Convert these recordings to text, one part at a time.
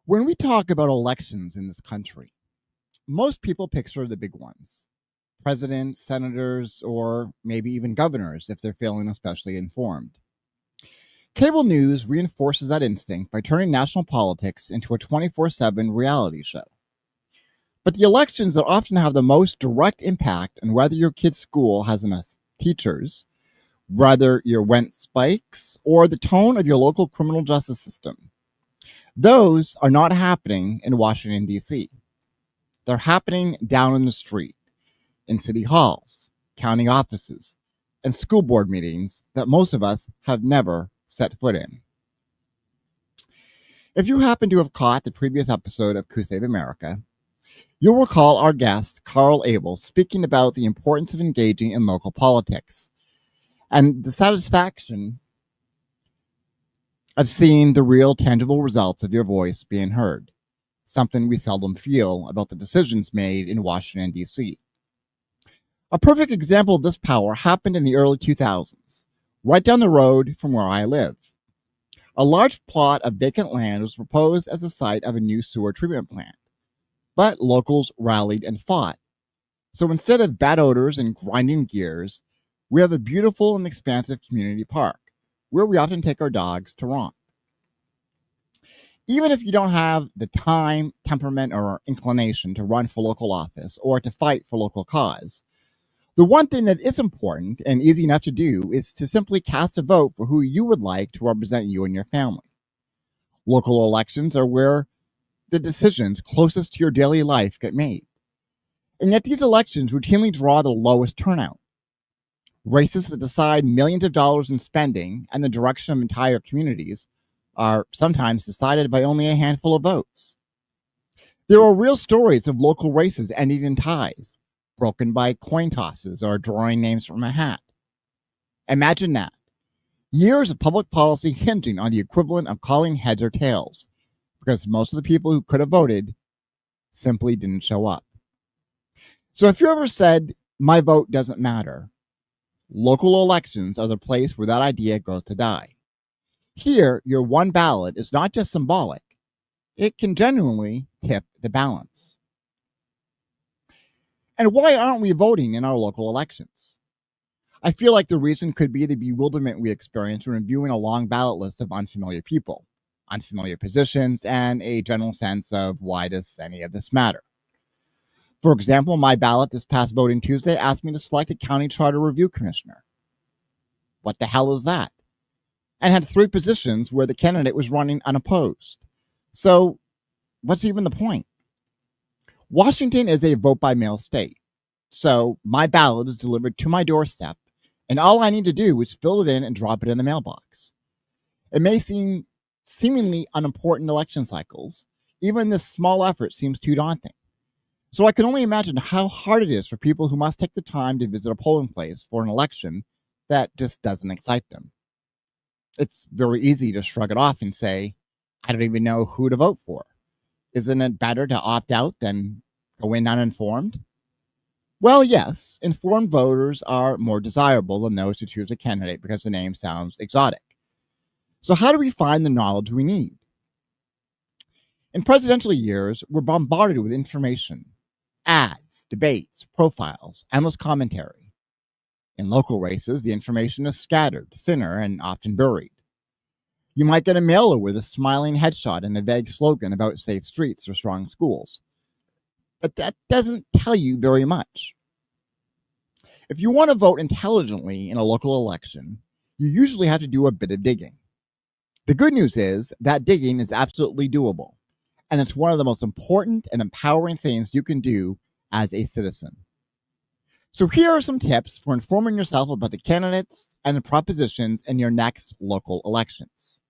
When we talk about elections in this country, most people picture the big ones: presidents, senators, or maybe even governors if they're feeling especially informed. Cable news reinforces that instinct by turning national politics into a 24/7 reality show. But the elections that often have the most direct impact on whether your kid's school has enough teachers, whether your rent spikes, or the tone of your local criminal justice system, those are not happening in Washington, D.C. They're happening down in the street, in city halls, county offices, and school board meetings that most of us have never set foot in. If you happen to have caught the previous episode of Coup Save America, you'll recall our guest, Carl Abel, speaking about the importance of engaging in local politics and the satisfaction of seeing the real tangible results of your voice being heard, something we seldom feel about the decisions made in Washington, D.C. A perfect example of this power happened in the early 2000s, right down the road from where I live. A large plot of vacant land was proposed as the site of a new sewer treatment plant, but locals rallied and fought. So instead of bad odors and grinding gears, we have a beautiful and expansive community park where we often take our dogs to romp. Even if you don't have the time, temperament, or inclination to run for local office or to fight for local cause, the one thing that is important and easy enough to do is to simply cast a vote for who you would like to represent you and your family. Local elections are where the decisions closest to your daily life get made. And yet these elections routinely draw the lowest turnout. Races that decide millions of dollars in spending and the direction of entire communities are sometimes decided by only a handful of votes. There are real stories of local races ending in ties, broken by coin tosses or drawing names from a hat. Imagine that. Years of public policy hinging on the equivalent of calling heads or tails, because most of the people who could have voted simply didn't show up. So if you ever said, "My vote doesn't matter," local elections are the place where that idea goes to die. Here, your one ballot is not just symbolic, it can genuinely tip the balance. And why aren't we voting in our local elections? I feel like the reason could be the bewilderment we experience when reviewing a long ballot list of unfamiliar people, unfamiliar positions, and a general sense of why does any of this matter. For example, my ballot this past voting Tuesday asked me to select a county charter review commissioner. What the hell is that? And had 3 positions where the candidate was running unopposed. So what's even the point? Washington is a vote-by-mail state, so my ballot is delivered to my doorstep, and all I need to do is fill it in and drop it in the mailbox. It may seem seemingly unimportant election cycles. Even this small effort seems too daunting. So I can only imagine how hard it is for people who must take the time to visit a polling place for an election that just doesn't excite them. It's very easy to shrug it off and say, "I don't even know who to vote for. Isn't it better to opt out than go in uninformed?" Well, yes, informed voters are more desirable than those who choose a candidate because the name sounds exotic. So how do we find the knowledge we need? In presidential years, we're bombarded with information, ads, debates, profiles, endless commentary. In local races, the information is scattered, thinner, and often buried. You might get a mailer with a smiling headshot and a vague slogan about safe streets or strong schools. But that doesn't tell you very much. If you want to vote intelligently in a local election, you usually have to do a bit of digging. The good news is that digging is absolutely doable, and it's one of the most important and empowering things you can do as a citizen. So here are some tips for informing yourself about the candidates and the propositions in your next local elections.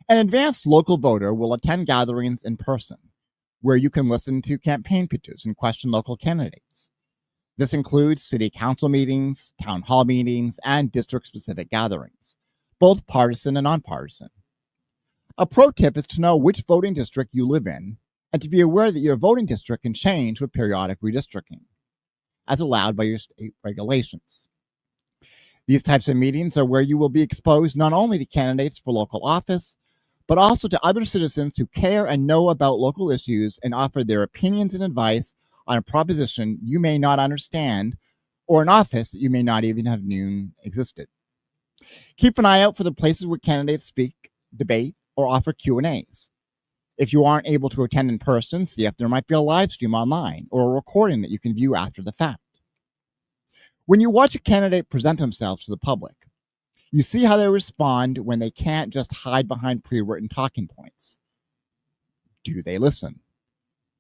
An advanced local voter will attend gatherings in person, where you can listen to campaign pitches and question local candidates. This includes city council meetings, town hall meetings, and district-specific gatherings, both partisan and nonpartisan. A pro tip is to know which voting district you live in and to be aware that your voting district can change with periodic redistricting, as allowed by your state regulations. These types of meetings are where you will be exposed not only to candidates for local office, but also to other citizens who care and know about local issues and offer their opinions and advice on a proposition you may not understand or an office that you may not even have known existed. Keep an eye out for the places where candidates speak, debate, or offer Q&As. If you aren't able to attend in person, see if there might be a live stream online or a recording that you can view after the fact. When you watch a candidate present themselves to the public, you see how they respond when they can't just hide behind pre-written talking points. Do they listen?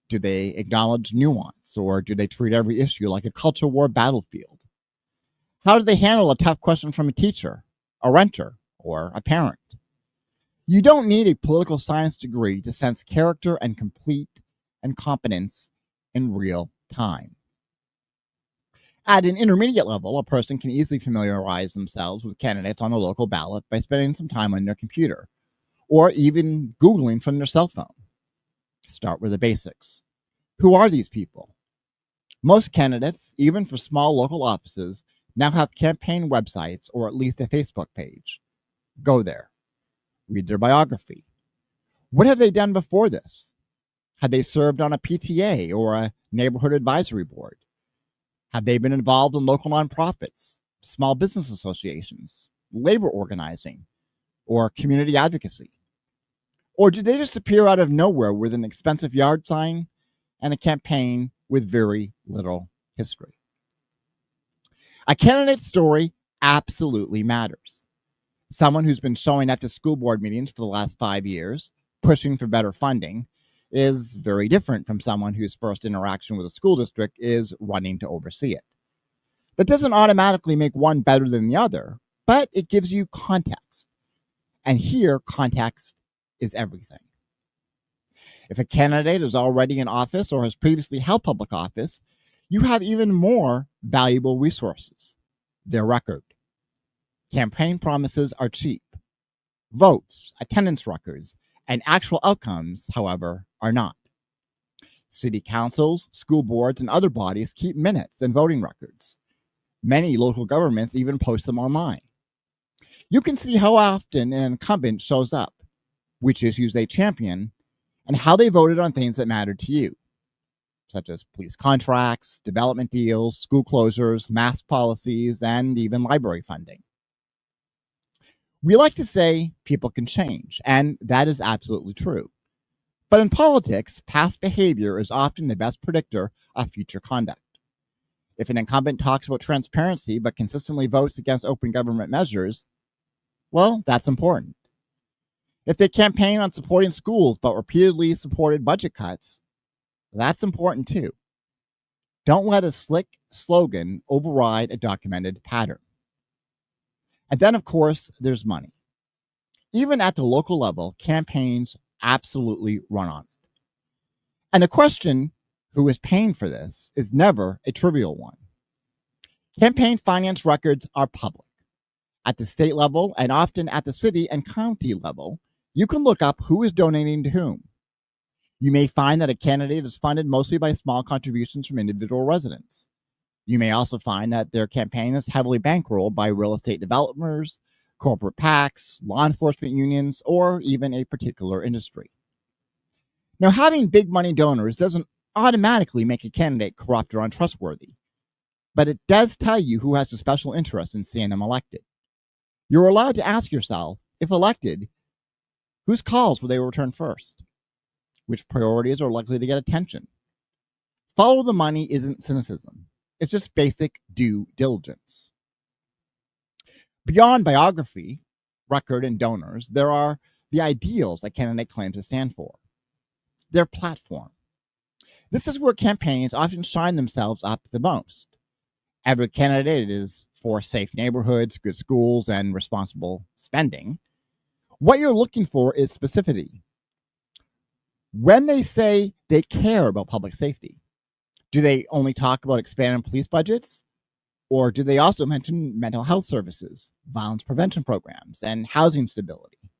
Do they acknowledge nuance, or do they treat every issue like a culture war battlefield? How do they handle a tough question from a teacher, a renter, or a parent? You don't need a political science degree to sense character and competence in real time. At an intermediate level, a person can easily familiarize themselves with candidates on a local ballot by spending some time on their computer, or even Googling from their cell phone. Start with the basics. Who are these people? Most candidates, even for small local offices, now have campaign websites or at least a Facebook page. Go there. Read their biography. What have they done before this? Have they served on a PTA or a neighborhood advisory board? Have they been involved in local nonprofits, small business associations, labor organizing, or community advocacy? Or did they just appear out of nowhere with an expensive yard sign and a campaign with very little history? A candidate's story absolutely matters. Someone who's been showing up to school board meetings for the last 5 years, pushing for better funding, is very different from someone whose first interaction with a school district is running to oversee it. That doesn't automatically make one better than the other, but it gives you context. And here, context is everything. If a candidate is already in office or has previously held public office, you have even more valuable resources: their record. Campaign promises are cheap. Votes, attendance records, and actual outcomes, however, are not. City councils, school boards, and other bodies keep minutes and voting records. Many local governments even post them online. You can see how often an incumbent shows up, which issues they champion, and how they voted on things that mattered to you, such as police contracts, development deals, school closures, mask policies, and even library funding. We like to say people can change, and that is absolutely true. But in politics, past behavior is often the best predictor of future conduct. If an incumbent talks about transparency but consistently votes against open government measures, well, that's important. If they campaign on supporting schools but repeatedly supported budget cuts, that's important too. Don't let a slick slogan override a documented pattern. And then, of course, there's money. Even at the local level, campaigns absolutely run on it. And the question, who is paying for this, is never a trivial one. Campaign finance records are public. At the state level, and often at the city and county level, you can look up who is donating to whom. You may find that a candidate is funded mostly by small contributions from individual residents. You may also find that their campaign is heavily bankrolled by real estate developers, corporate PACs, law enforcement unions, or even a particular industry. Now, having big money donors doesn't automatically make a candidate corrupt or untrustworthy, but it does tell you who has a special interest in seeing them elected. You're allowed to ask yourself, if elected, whose calls will they return first? Which priorities are likely to get attention? Follow the money isn't cynicism. It's just basic due diligence. Beyond biography, record, and donors, there are the ideals a candidate claims to stand for. Their platform. This is where campaigns often shine themselves up the most. Every candidate is for safe neighborhoods, good schools, and responsible spending. What you're looking for is specificity. When they say they care about public safety, do they only talk about expanding police budgets? Or do they also mention mental health services, violence prevention programs, and housing stability?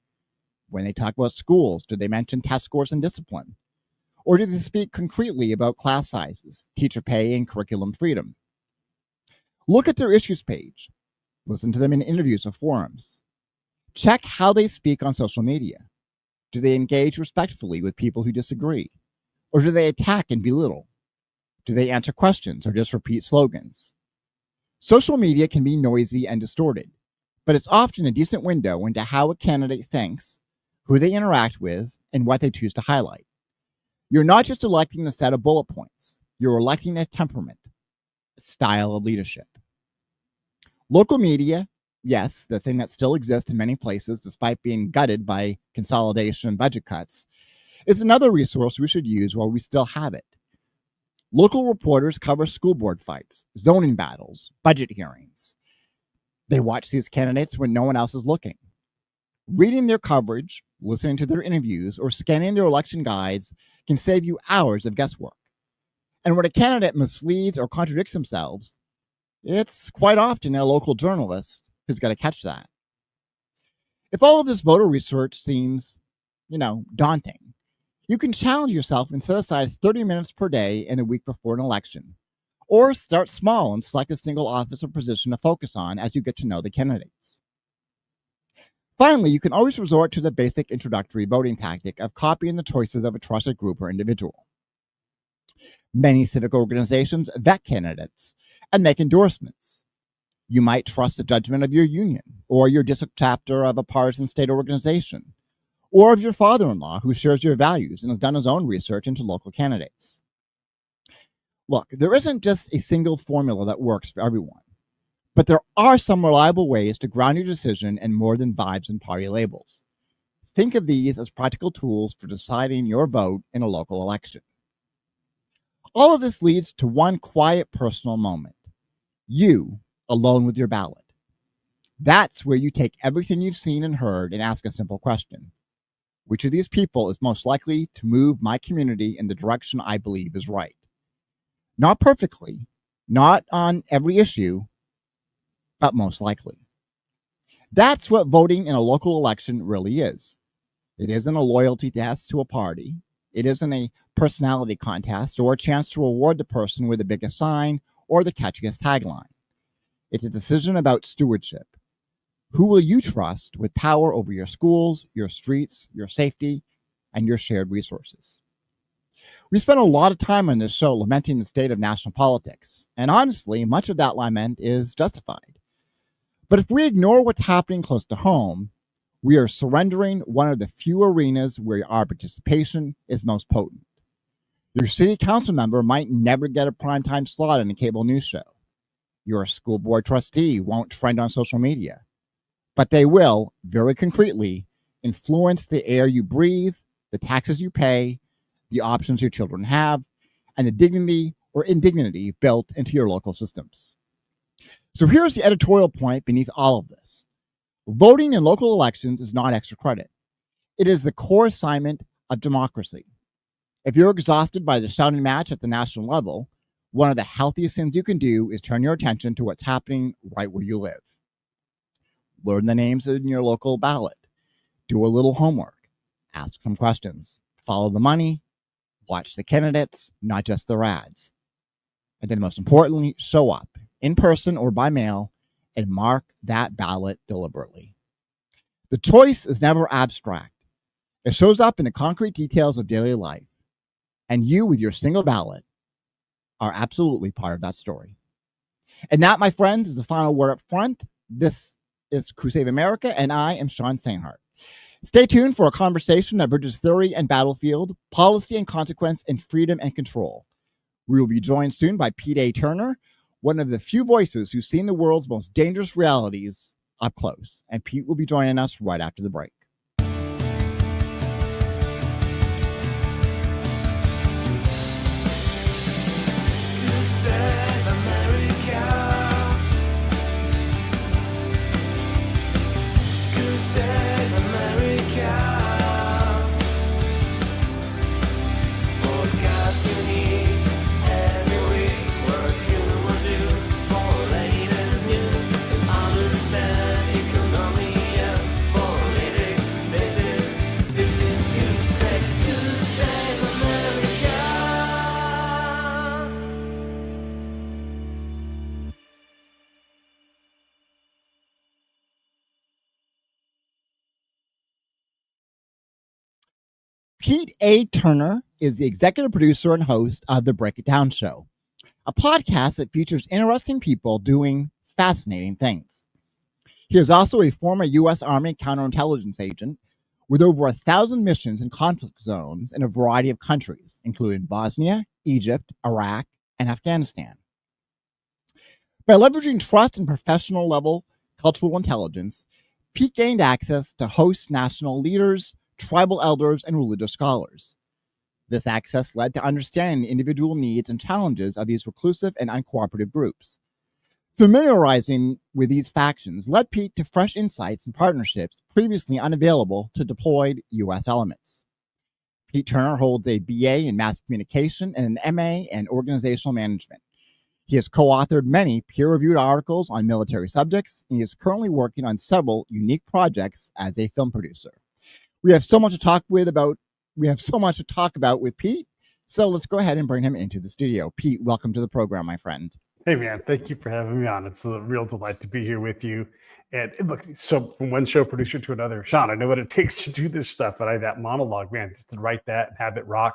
When they talk about schools, do they mention test scores and discipline? Or do they speak concretely about class sizes, teacher pay, and curriculum freedom? Look at their issues page. Listen to them in interviews or forums. Check how they speak on social media. Do they engage respectfully with people who disagree? Or do they attack and belittle? Do they answer questions or just repeat slogans? Social media can be noisy and distorted, but it's often a decent window into how a candidate thinks, who they interact with, and what they choose to highlight. You're not just electing a set of bullet points, you're electing a temperament, a style of leadership. Local media, yes, the thing that still exists in many places despite being gutted by consolidation and budget cuts, is another resource we should use while we still have it. Local reporters cover school board fights, zoning battles, budget hearings. They watch these candidates when no one else is looking. Reading their coverage, listening to their interviews, or scanning their election guides can save you hours of guesswork. And when a candidate misleads or contradicts themselves, it's quite often a local journalist who's got to catch that. If all of this voter research seems, daunting, you can challenge yourself and set aside 30 minutes per day in a week before an election. Or start small and select a single office or position to focus on as you get to know the candidates. Finally, you can always resort to the basic introductory voting tactic of copying the choices of a trusted group or individual. Many civic organizations vet candidates and make endorsements. You might trust the judgment of your union or your district chapter of a partisan state organization, or of your father-in-law who shares your values and has done his own research into local candidates. Look, there isn't just a single formula that works for everyone, but there are some reliable ways to ground your decision in more than vibes and party labels. Think of these as practical tools for deciding your vote in a local election. All of this leads to one quiet personal moment. You, alone with your ballot. That's where you take everything you've seen and heard and ask a simple question. Which of these people is most likely to move my community in the direction I believe is right? Not perfectly, not on every issue, but most likely. That's what voting in a local election really is. It isn't a loyalty test to a party. It isn't a personality contest or a chance to reward the person with the biggest sign or the catchiest tagline. It's a decision about stewardship. Who will you trust with power over your schools, your streets, your safety, and your shared resources? We spent a lot of time on this show lamenting the state of national politics, and honestly, much of that lament is justified. But if we ignore what's happening close to home, we are surrendering one of the few arenas where our participation is most potent. Your city council member might never get a primetime slot in a cable news show. Your school board trustee won't trend on social media. But they will, very concretely, influence the air you breathe, the taxes you pay, the options your children have, and the dignity or indignity built into your local systems. So here's the editorial point beneath all of this. Voting in local elections is not extra credit. It is the core assignment of democracy. If you're exhausted by the shouting match at the national level, one of the healthiest things you can do is turn your attention to what's happening right where you live. Learn the names in your local ballot. Do a little homework. Ask some questions. Follow the money. Watch the candidates, not just their ads. And then most importantly, show up in person or by mail and mark that ballot deliberately. The choice is never abstract. It shows up in the concrete details of daily life. And you, with your single ballot, are absolutely part of that story. And that, my friends, is the final word up front. This is Coup Save America, and I am Sean Sainhart. Stay tuned for a conversation that bridges theory and battlefield, policy and consequence, and freedom and control. We will be joined soon by Pete A. Turner, one of the few voices who's seen the world's most dangerous realities up close. And Pete will be joining us right after the break. Pete A. Turner is the executive producer and host of The Break It Down Show, a podcast that features interesting people doing fascinating things. He is also a former U.S. Army counterintelligence agent with over 1,000 missions in conflict zones in a variety of countries, including Bosnia, Egypt, Iraq, and Afghanistan. By leveraging trust and professional level cultural intelligence, Pete gained access to host national leaders, tribal elders, and religious scholars. This access led to understanding the individual needs and challenges of these reclusive and uncooperative groups. Familiarizing with these factions led Pete to fresh insights and partnerships previously unavailable to deployed U.S. elements. Pete Turner holds a BA in mass communication and an MA in organizational management. He has co-authored many peer-reviewed articles on military subjects, and he is currently working on several unique projects as a film producer. We have so much to talk about with Pete, so let's go ahead and bring him into the studio. Pete, welcome to the program, my friend. Hey, man, thank you for having me on. It's a real delight to be here with you. And look, so from one show producer to another, Sean, I know what it takes to do this stuff, but that monologue, man, just to write that and have it rock,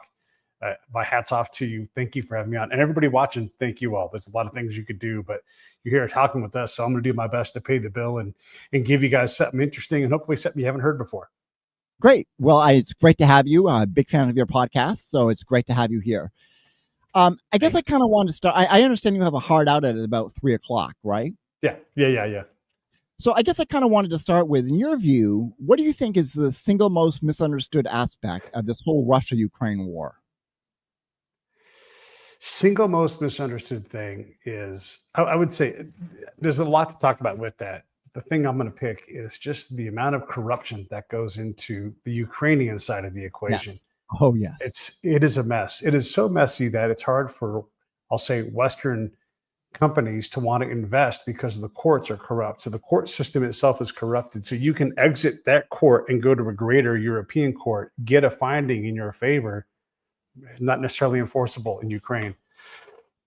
my hat's off to you. Thank you for having me on. And everybody watching, thank you all. There's a lot of things you could do, but you're here talking with us, so I'm going to do my best to pay the bill and give you guys something interesting and hopefully something you haven't heard before. Great. Well, it's great to have you. I'm a big fan of your podcast, so it's great to have you here. I guess I kind of wanted to start. I understand you have a hard out at about 3:00, right? Yeah. So I guess I kind of wanted to start with, in your view, what do you think is the single most misunderstood aspect of this whole Russia-Ukraine war? Single most misunderstood thing is, I would say there's a lot to talk about with that. The thing I'm going to pick is just the amount of corruption that goes into the Ukrainian side of the equation. Yes. Oh, yes. It is a mess. It is so messy that it's hard for, I'll say, Western companies to want to invest because the courts are corrupt. So the court system itself is corrupted. So you can exit that court and go to a greater European court, get a finding in your favor, not necessarily enforceable in Ukraine.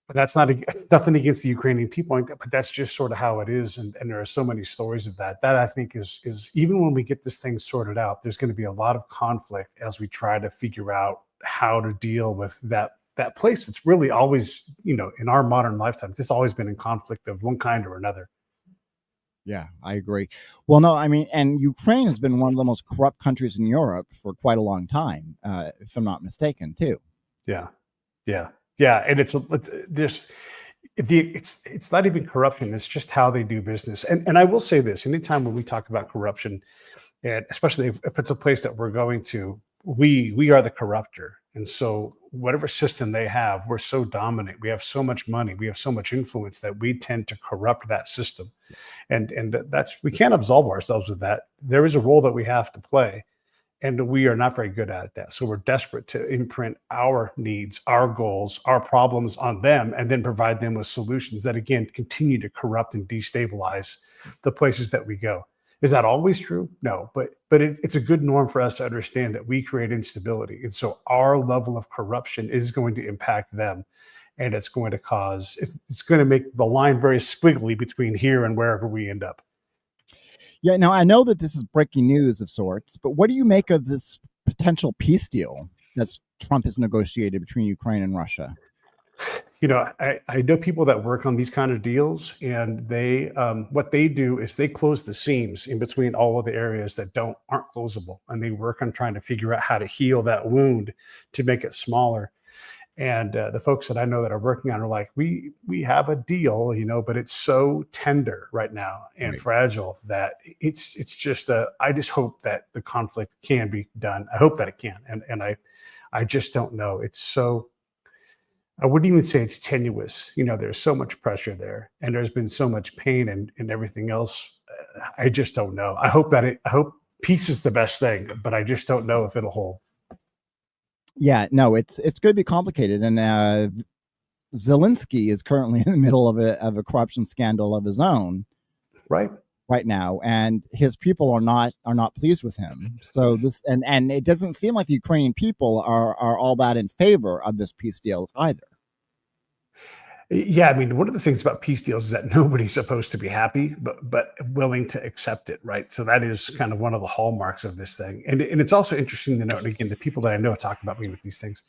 But that's nothing against the Ukrainian people, but that's just sort of how it is. And there are so many stories of that. That I think is even when we get this thing sorted out, there's going to be a lot of conflict as we try to figure out how to deal with that place. It's really always, in our modern lifetimes, it's always been in conflict of one kind or another. Yeah, I agree. Well, no, I mean, and Ukraine has been one of the most corrupt countries in Europe for quite a long time, if I'm not mistaken, too. Yeah. And it's not even corruption. It's just how they do business. And I will say this, anytime when we talk about corruption, and especially if it's a place that we're going to, we are the corruptor. And so whatever system they have, we're so dominant. We have so much money. We have so much influence that we tend to corrupt that system. And we can't absolve ourselves of that. There is a role that we have to play. And we are not very good at that. So we're desperate to imprint our needs, our goals, our problems on them, and then provide them with solutions that, again, continue to corrupt and destabilize the places that we go. Is that always true? No, but it's a good norm for us to understand that we create instability. And so our level of corruption is going to impact them. And it's going to make the line very squiggly between here and wherever we end up. Yeah, now I know that this is breaking news of sorts, but what do you make of this potential peace deal that Trump has negotiated between Ukraine and Russia? I know people that work on these kind of deals, and they what they do is they close the seams in between all of the areas that aren't closable, and they work on trying to figure out how to heal that wound to make it smaller. And the folks that I know that are working on are like, we have a deal, but it's so tender right now and fragile that it's just I just hope that the conflict can be done. I hope that it can. And I just don't know. It's so, I wouldn't even say it's tenuous. There's so much pressure there, and there's been so much pain and everything else. I just don't know. I hope peace is the best thing, but I just don't know if it'll hold. Yeah, no, it's going to be complicated, and Zelensky is currently in the middle of a corruption scandal of his own, right now, and his people are not pleased with him. So this and it doesn't seem like the Ukrainian people are all that in favor of this peace deal either. Yeah, I mean, one of the things about peace deals is that nobody's supposed to be happy, but willing to accept it, right? So that is kind of one of the hallmarks of this thing, and it's also interesting to note. And again, the people that I know talk about me with these things.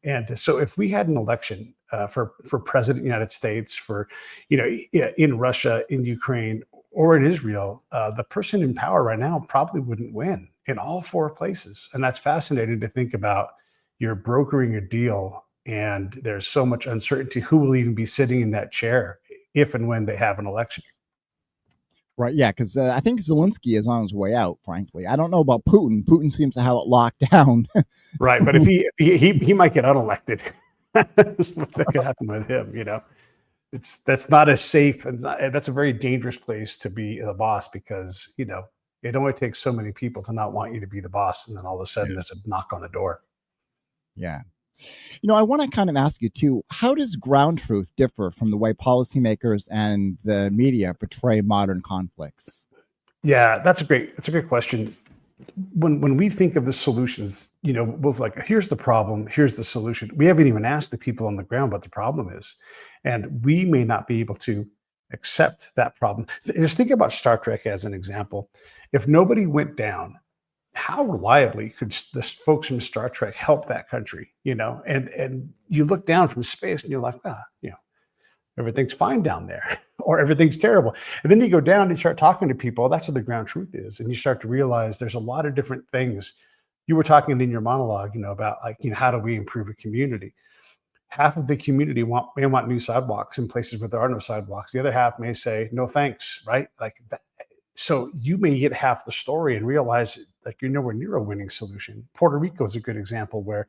And so, if we had an election for president of the United States, for in Russia, in Ukraine, or in Israel, the person in power right now probably wouldn't win in all four places. And that's fascinating to think about. You're brokering a deal, and there's so much uncertainty who will even be sitting in that chair if and when they have an election. Right. Yeah. Because I think Zelensky is on his way out, frankly. I don't know about Putin. Putin seems to have it locked down. Right, but if he might get unelected. That's what that could happen with him. That's not as safe, and that's a very dangerous place to be the boss, because it only takes so many people to not want you to be the boss, and then all of a sudden there's a knock on the door. Yeah. I want to kind of ask you too, how does ground truth differ from the way policymakers and the media portray modern conflicts? Yeah, that's a great question. When we think of the solutions, we'll like, here's the problem, here's the solution. We haven't even asked the people on the ground what the problem is. And we may not be able to accept that problem. Just think about Star Trek as an example. If nobody went down, how reliably could the folks from Star Trek help that country? And you look down from space and you're like, everything's fine down there, or everything's terrible. And then you go down and you start talking to people. That's what the ground truth is. And you start to realize there's a lot of different things. You were talking in your monologue, about how do we improve a community? Half of the community may want new sidewalks in places where there are no sidewalks. The other half may say, no, thanks. Right. Like that. So you may get half the story and realize like you're nowhere near a winning solution. Puerto Rico is a good example where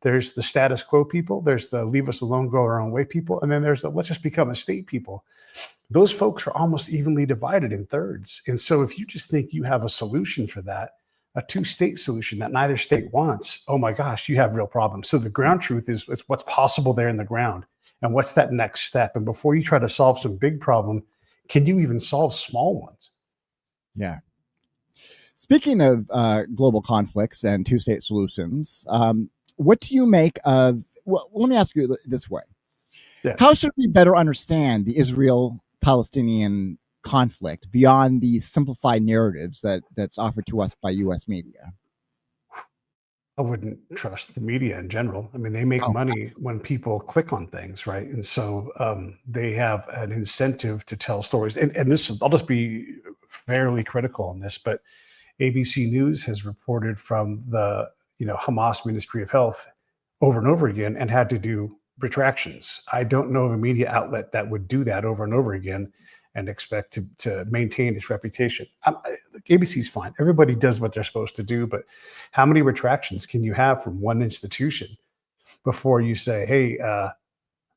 there's the status quo people, there's the leave us alone, go our own way people, and then there's the let's just become a state people. Those folks are almost evenly divided in thirds. And so if you just think you have a solution for that, a two-state solution that neither state wants, oh my gosh, you have real problems. So the ground truth is what's possible there in the ground. And what's that next step? And before you try to solve some big problem, can you even solve small ones? Yeah. Speaking of global conflicts and two-state solutions, what do you make of, well, let me ask you this way. Yeah. How should we better understand the Israel-Palestinian conflict beyond the simplified narratives that's offered to us by U.S. media? I wouldn't trust the media in general. I mean, they make money when people click on things, right? And so they have an incentive to tell stories. And this, I'll just be fairly critical on this, but ABC News has reported from the Hamas Ministry of Health over and over again and had to do retractions. I don't know of a media outlet that would do that over and over again and expect to maintain its reputation. ABC's fine. Everybody does what they're supposed to do, but how many retractions can you have from one institution before you say, hey,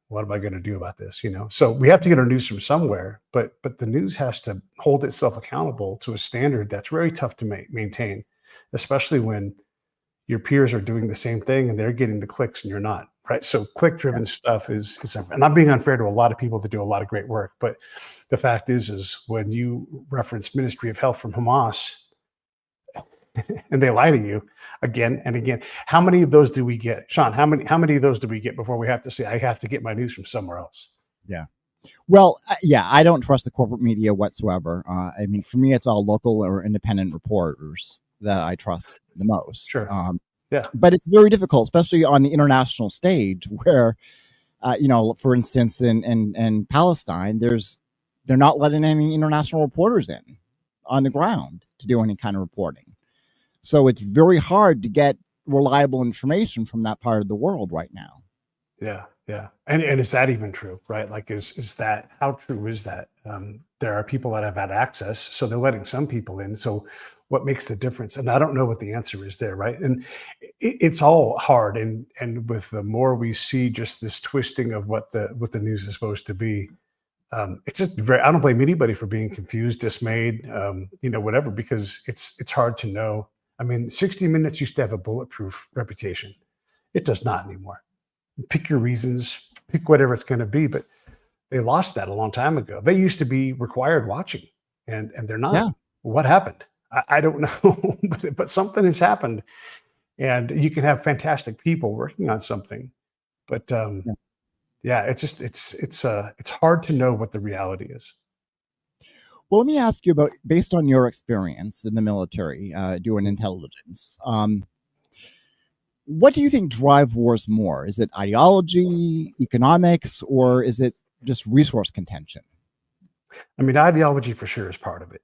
what am I going to do about this? So we have to get our news from somewhere, but the news has to hold itself accountable to a standard that's very tough to maintain, especially when your peers are doing the same thing and they're getting the clicks and you're not, right? So click-driven stuff is, and I'm being unfair to a lot of people that do a lot of great work, but the fact is when you reference Ministry of Health from Hamas and they lie to you again and again, how many of those do we get? Sean, how many of those do we get before we have to say, I have to get my news from somewhere else? Yeah. Well, I don't trust the corporate media whatsoever. I mean, for me, it's all local or independent reporters that I trust the most. Sure. Yeah. But it's very difficult, especially on the international stage where, for instance, in Palestine, they're not letting any international reporters in on the ground to do any kind of reporting. So it's very hard to get reliable information from that part of the world right now. Yeah. Yeah. And is that even true, right? Like, is that, how true is that? There are people that have had access, so they're letting some people in. So what makes the difference? And I don't know what the answer is there, right? And it's all hard. And with the more we see just this twisting of what the news is supposed to be, it's just I don't blame anybody for being confused, dismayed, whatever, because it's hard to know. I mean, 60 Minutes used to have a bulletproof reputation. It does not anymore. Pick your reasons, pick whatever it's going to be, but they lost that a long time ago. They used to be required watching, and they're not. Yeah. What happened? I don't know, but something has happened, and you can have fantastic people working on something, but Yeah, it's hard to know what the reality is. Well, let me ask you about, based on your experience in the military, doing intelligence. What do you think drive wars more? Is it ideology, economics, or is it just resource contention? I mean, ideology for sure is part of it.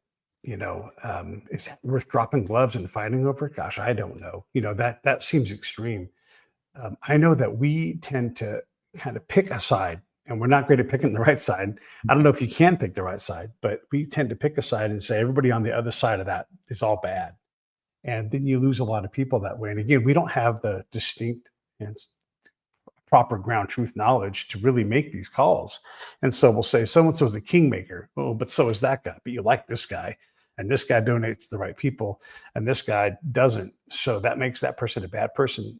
Is it worth dropping gloves and fighting over it? Gosh, I don't know. That seems extreme. I know that we tend to kind of pick a side, and we're not great at picking the right side. I don't know if you can pick the right side, but we tend to pick a side and say everybody on the other side of that is all bad. And then you lose a lot of people that way. And again, we don't have the distinct and proper ground truth knowledge to really make these calls. And so we'll say so and so is a kingmaker. Oh, but so is that guy. But you like this guy, and this guy donates to the right people, and this guy doesn't. So that makes that person a bad person.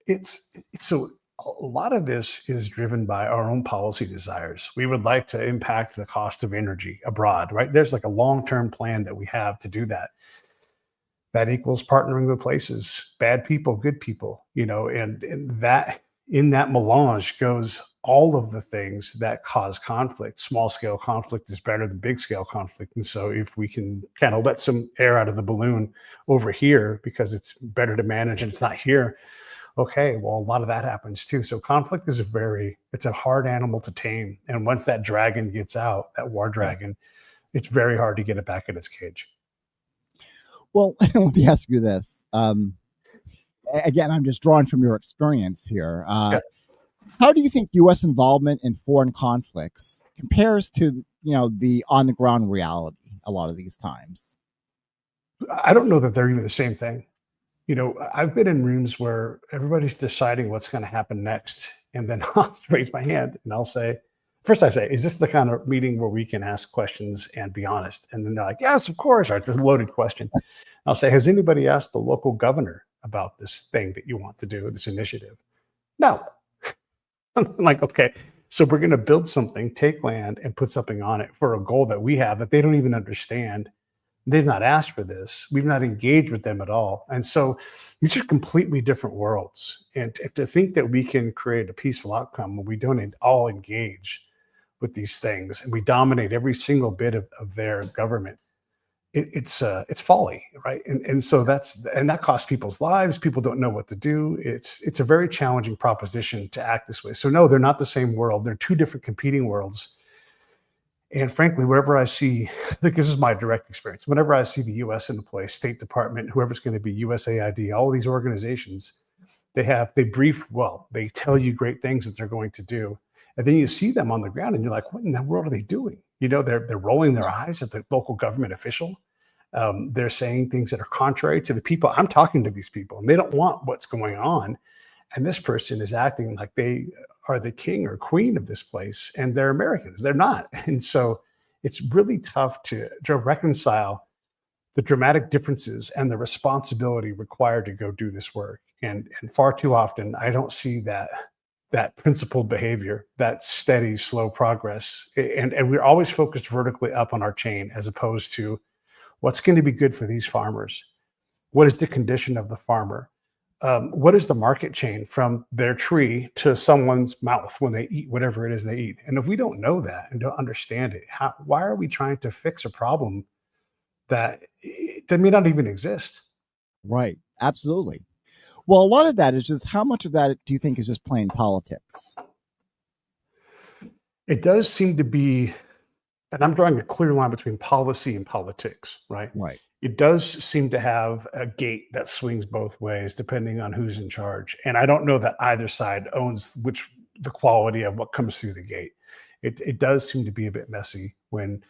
It's so a lot of this is driven by our own policy desires. We would like to impact the cost of energy abroad, right? There's like a long-term plan that we have to do that. That equals partnering with places, bad people, good people, and that in that melange goes all of the things that cause conflict. Small scale conflict is better than big scale conflict. And so if we can kind of let some air out of the balloon over here because it's better to manage and it's not here, okay, well, a lot of that happens too. So conflict is it's a hard animal to tame. And once that dragon gets out, that war dragon, it's very hard to get it back in its cage. Well, let me ask you this. Again, I'm just drawing from your experience here. Yeah. How do you think U.S. involvement in foreign conflicts compares to, the on the ground reality a lot of these times? I don't know that they're even the same thing. I've been in rooms where everybody's deciding what's going to happen next. And then I'll raise my hand and I'll say, first I say, is this the kind of meeting where we can ask questions and be honest? And then they're like, yes, of course. Right, this is a loaded question. I'll say, has anybody asked the local governor about this thing that you want to do, this initiative? No. I'm like, okay, so we're going to build something, take land and put something on it for a goal that we have that they don't even understand. They've not asked for this. We've not engaged with them at all. And so these are completely different worlds. And to think that we can create a peaceful outcome when we don't all engage with these things and we dominate every single bit of their government, it's folly, right? And so that costs people's lives. People don't know what to do. It's a very challenging proposition to act this way. So no, they're not the same world. They're two different competing worlds. And frankly, wherever I see, this is my direct experience, whenever I see the US in the place, State Department, whoever's going to be USAID, all of these organizations, they brief well, they tell you great things that they're going to do. And then you see them on the ground and you're like, what in the world are they doing? They're rolling their eyes at the local government official. They're saying things that are contrary to the people. I'm talking to these people and they don't want what's going on. And this person is acting like they are the king or queen of this place and they're Americans. They're not. And so it's really tough to reconcile the dramatic differences and the responsibility required to go do this work. And far too often, I don't see that principled behavior, that steady, slow progress. And we're always focused vertically up on our chain as opposed to what's going to be good for these farmers. What is the condition of the farmer? What is the market chain from their tree to someone's mouth when they eat whatever it is they eat? And if we don't know that and don't understand it, why are we trying to fix a problem that may not even exist? Right. Absolutely. Well, a lot of that is just, how much of that do you think is just plain politics? It does seem to be, and I'm drawing a clear line between policy and politics, right? Right. It does seem to have a gate that swings both ways depending on who's in charge. And I don't know that either side owns the quality of what comes through the gate. It does seem to be a bit messy when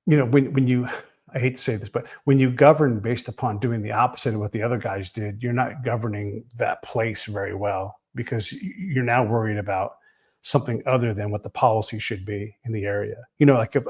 you, I hate to say this, but when you govern based upon doing the opposite of what the other guys did, you're not governing that place very well because you're now worried about something other than what the policy should be in the area. Like if,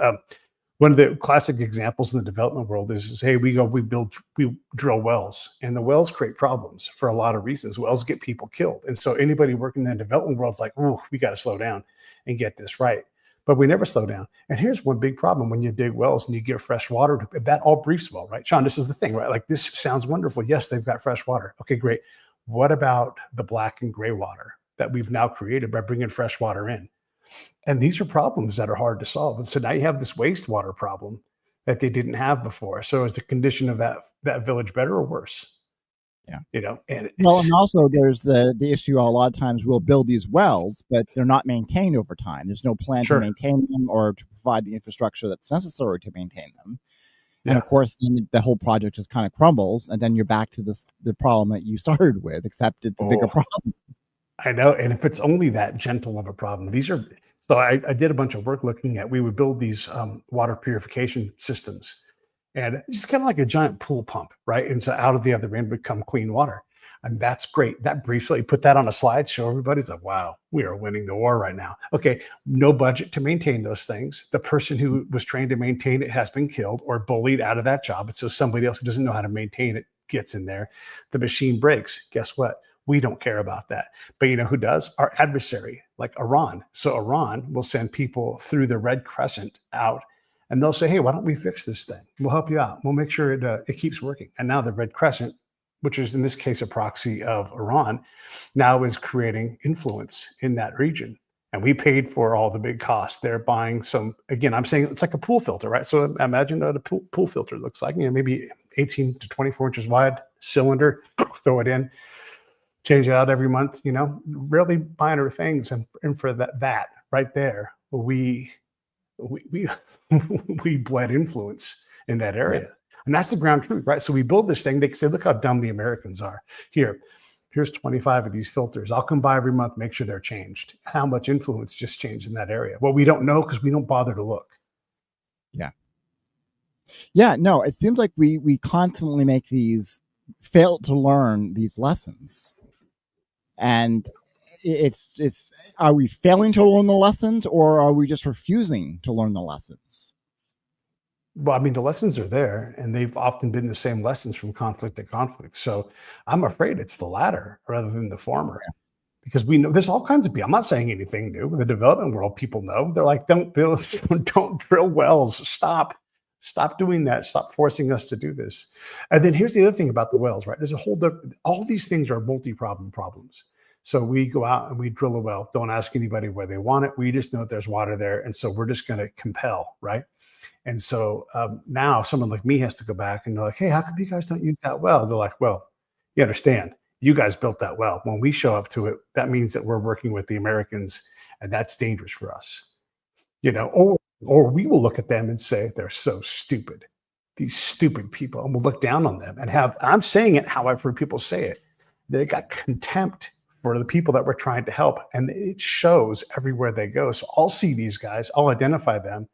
one of the classic examples in the development world is hey, we drill wells, and the wells create problems for a lot of reasons. Wells get people killed. And so anybody working in the development world is like, oh, we got to slow down and get this right. But we never slow down. And here's one big problem when you dig wells and you get fresh water, that all briefs well, right? Sean, this is the thing, right? Like, this sounds wonderful. Yes, they've got fresh water. Okay, great. What about the black and gray water? that we've now created by bringing fresh water in. And these are problems that are hard to solve. And so now you have this wastewater problem that they didn't have before. So is the condition of that village better or worse? Yeah. And Well, and also there's the issue a lot of times we'll build these wells, but they're not maintained over time. There's no plan to sure. maintain them or to provide the infrastructure that's necessary to maintain them. And Yeah. of course, then the whole project just kind of crumbles, and then you're back to the problem that you started with, except it's a bigger Oh, problem. I know. And if it's only that gentle of a problem, so I did a bunch of work looking at, we would build these water purification systems. And it's kind of like a giant pool pump, right? And so out of the other end would come clean water. And that's great. That briefly, put that on a slide, show everybody's like, wow, we are winning the war right now. Okay, no budget to maintain those things. The person who was trained to maintain it has been killed or bullied out of that job. And so somebody else who doesn't know how to maintain it gets in there. The machine breaks. Guess what? We don't care about that. But you know who does? Our adversary, like Iran. So Iran will send people through the Red Crescent out, and they'll say, hey, why don't we fix this thing? We'll help you out. We'll make sure it keeps working. And now the Red Crescent, which is in this case a proxy of Iran, now is creating influence in that region. And we paid for all the big costs. They're buying some, again, I'm saying it's like a pool filter, right? So imagine what a pool filter looks like, maybe 18 to 24 inches wide, cylinder, throw it in, change it out every month, really minor things. And for that right there, we we bled influence in that area. Yeah. And that's the ground truth, right? So we build this thing. They say, look how dumb the Americans are. Here's 25 of these filters. I'll come by every month, make sure they're changed. How much influence just changed in that area? Well, we don't know because we don't bother to look. Yeah. Yeah, no, it seems like we constantly fail to learn these lessons. And it's are we failing to learn the lessons, or are we just refusing to learn the lessons? Well, I mean, the lessons are there, and they've often been the same lessons from conflict to conflict. So I'm afraid it's the latter rather than the former, because we know there's all kinds of people. I'm not saying anything new. In the development world, people know. They're like, don't drill wells. Stop doing that. Stop forcing us to do this. And then here's the other thing about the wells, right? There's a whole all these things are multi-problem problems. So we go out and we drill a well. Don't ask anybody where they want it. We just know that there's water there. And so we're just going to compel, right? And so now someone like me has to go back and they're like, hey, how come you guys don't use that well? They're like, well, you understand, you guys built that well. When we show up to it, that means that we're working with the Americans, and that's dangerous for us. Or we will look at them and say, they're so stupid, these stupid people. And we'll look down on them and I'm saying it how I've heard people say it. They got contempt for the people that we're trying to help. And it shows everywhere they go. So I'll see these guys, I'll identify them.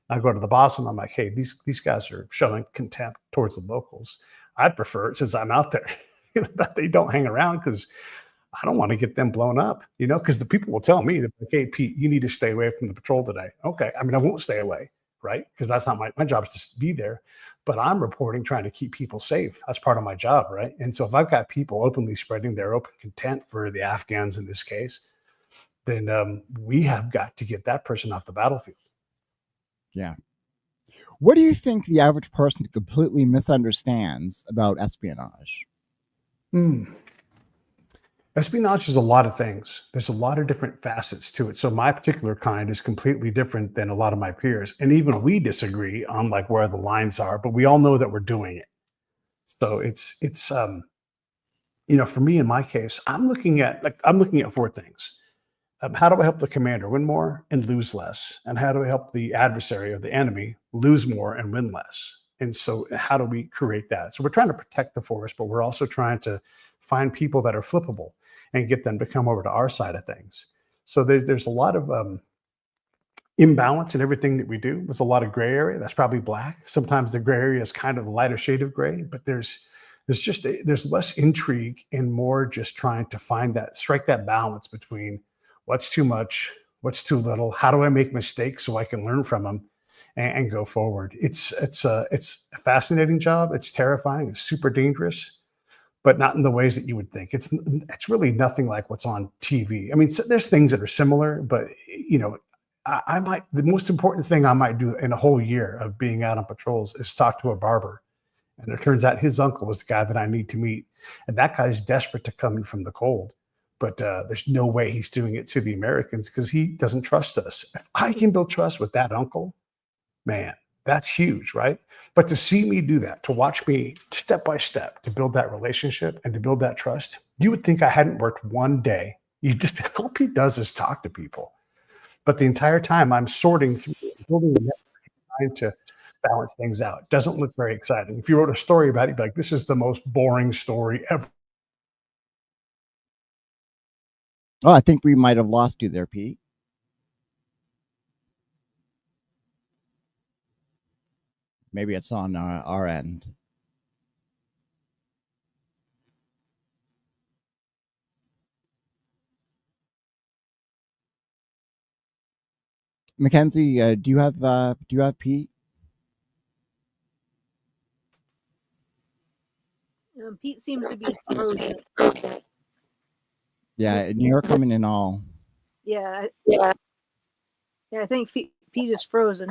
I go to the boss and I'm like, hey, these guys are showing contempt towards the locals. I'd prefer, since I'm out there, that they don't hang around, because I don't want to get them blown up, because the people will tell me that, hey, Pete, you need to stay away from the patrol today. Okay. I mean, I won't stay away, right? Because that's not my job is to be there. But I'm reporting, trying to keep people safe. That's part of my job, right? And so if I've got people openly spreading their open contempt for the Afghans in this case, then we have got to get that person off the battlefield. Yeah. What do you think the average person completely misunderstands about espionage? Espionage is a lot of things. There's a lot of different facets to it. So my particular kind is completely different than a lot of my peers. And even we disagree on like where the lines are, but we all know that we're doing it. So it's for me, in my case, I'm looking at four things. How do I help the commander win more and lose less? And how do I help the adversary or the enemy lose more and win less? And so how do we create that? So we're trying to protect the forest, but we're also trying to find people that are flippable and get them to come over to our side of things. So there's a lot of imbalance in everything that we do. There's a lot of gray area. That's probably black. Sometimes the gray area is kind of a lighter shade of gray, but there's less intrigue and more just trying to strike that balance between what's too much, what's too little, how do I make mistakes so I can learn from them and go forward. It's a fascinating job. It's terrifying. It's super dangerous, but not in the ways that you would think. It's really nothing like what's on TV. I mean, there's things that are similar, but the most important thing I might do in a whole year of being out on patrols is talk to a barber. And it turns out his uncle is the guy that I need to meet. And that guy's desperate to come in from the cold, but there's no way he's doing it to the Americans because he doesn't trust us. If I can build trust with that uncle, man, that's huge, right? But to see me do that, to watch me step by step to build that relationship and to build that trust, you would think I hadn't worked one day. You just all he does is talk to people. But the entire time I'm sorting through building the network, trying to balance things out. It doesn't look very exciting. If you wrote a story about it, you'd be like, this is the most boring story ever. Oh, I think we might have lost you there, Pete. Maybe it's on our end. Mackenzie, do you have Pete? Pete seems to be frozen. Yeah, and you're coming in all. Yeah, I think Pete is frozen.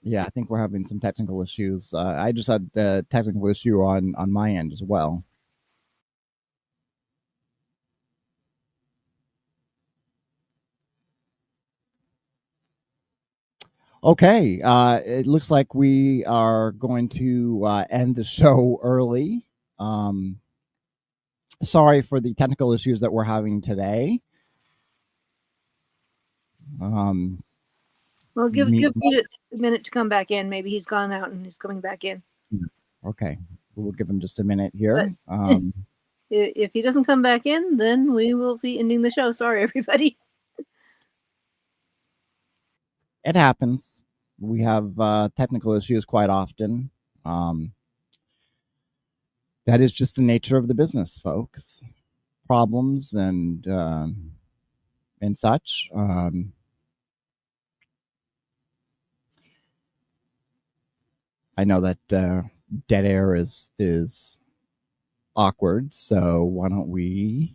Yeah, I think we're having some technical issues. I just had the technical issue on my end as well. Okay, it looks like we are going to end the show early. Sorry for the technical issues that we're having today. Well, give Pete a minute to come back in. Maybe he's gone out and he's coming back in. Okay, we'll give him just a minute here. If he doesn't come back in, then we will be ending the show. Sorry, everybody. It happens. We have technical issues quite often. That is just the nature of the business, folks. Problems and such. I know that dead air is awkward, so why don't we